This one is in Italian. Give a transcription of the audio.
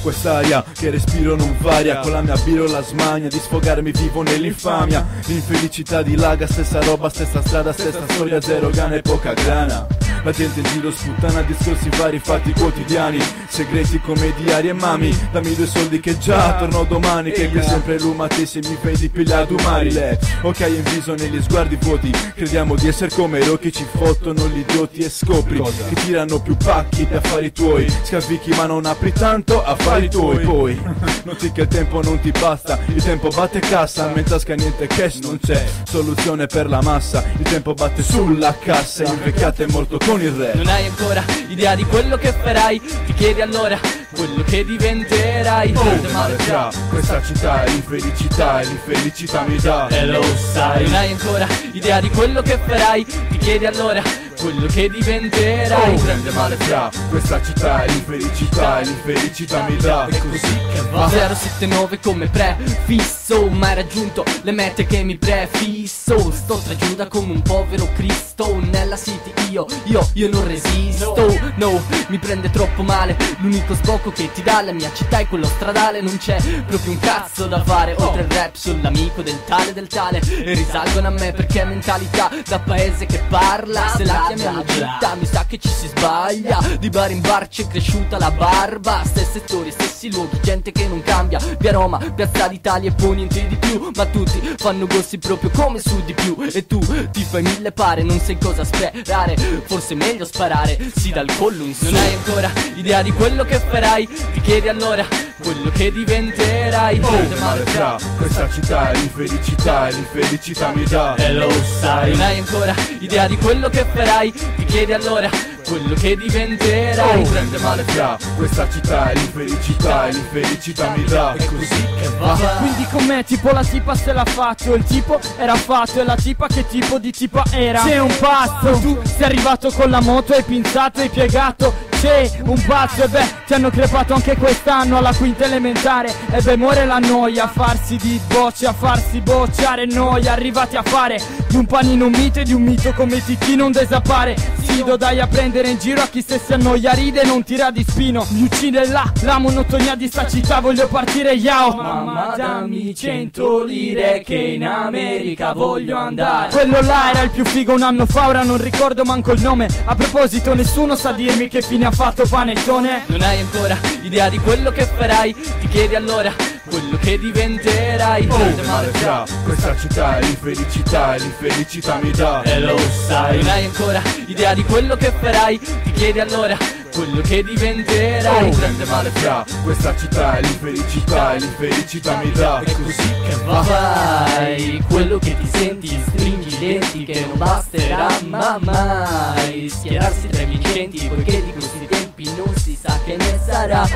quest'aria che respiro non varia. Con la mia birra la smania di sfogarmi vivo nell'infamia. L'infelicità dilaga, stessa roba, stessa strada, stessa storia, zero gana e poca grana. La gente in giro sputtana, discorsi vari, fatti quotidiani, segreti come diari e mami. Dammi 2 soldi che già torno domani, che qui sempre lumati se mi vedi pigliato marile. Ok in viso negli sguardi vuoti, crediamo di essere come Rocky, ci fottono gli idioti e scopri che tirano più pacchi di affari tuoi. Scavichi ma non apri tanto, affari tuoi. Poi noti che il tempo non ti basta, il tempo batte cassa, in tasca niente cash, non c'è soluzione per la massa. Il tempo batte sulla cassa, invecchiate morto con il re. Non hai ancora idea di quello che farai, ti chiedi allora quello che diventerai. Prende male fra questa città, l'infelicità e l'infelicità mi dà, e lo sai. Non hai ancora idea di quello che farai, ti chiedi allora quello che diventerai. Prende male fra questa città, l'infelicità e l'infelicità mi dà, è così che va. 079 come prefisso, mai raggiunto le mete che mi prefisso. Sto tra Giuda come un povero Cristo nella city, io non resisto. No, mi prende troppo male, l'unico sbocco che ti dà la mia città è quello stradale. Non c'è proprio un cazzo da fare, oltre il rap sull'amico del tale. E risalgono a me perché mentalità da paese che parla. Se la chiamiamo città mi sa che ci si sbaglia. Di bar in bar c'è cresciuta la barba, stesse storie, stessi luoghi, gente che non cambia. Via Roma, piazza d'Italia e poi niente di più. Ma tutti fanno gossip proprio come su di più. E tu ti fai 1000 pare, non sai cosa sperare, forse è meglio sparare, sì dal collo in su. Non hai ancora idea di quello che farai, ti chiedi allora quello che diventerai. Prende male fra questa città, l'infelicità e l'infelicità mi dà, e lo sai. Non hai ancora idea di quello che farai, ti chiedi allora quello che diventerai. Prende male fra questa città, l'infelicità e l'infelicità mi dà, è così che va. Quindi con me tipo la tipa se la faccio, il tipo era fatto e la tipa che tipo di tipa era. Sei un pazzo, tu sei arrivato con la moto, hai pinzato, hai piegato. Sei un pazzo e beh, ti hanno crepato anche quest'anno alla quinta elementare. E beh, muore la noia, a farsi di bocce, a farsi bocciare noi. Arrivati a fare di un panino un mito e di un mito come Titi non desappare. Sido dai a prendere in giro a chi se si annoia, ride non tira di spino. Mi uccide la monotonia di sta città, voglio partire yao. Mamma dammi 100 lire che in America voglio andare. Quello là era il più figo un anno fa, ora non ricordo manco il nome. A proposito nessuno sa dirmi che fine ha fatto Panettone. Non hai ancora idea di quello che farai, ti chiedi allora quello che diventerai. Prende male fra questa città, l'infelicità e l'infelicità mi dà, e lo sai. Non hai ancora idea di quello che farai, ti chiedi allora quello che diventerai. Prende male fra questa città, l'infelicità e l'infelicità mi dà, è così che va. Fai quello che ti senti, stringi i denti che non basterà mai schierarsi tra i vincenti, poiché di questi tempi non si sa che ne sarà.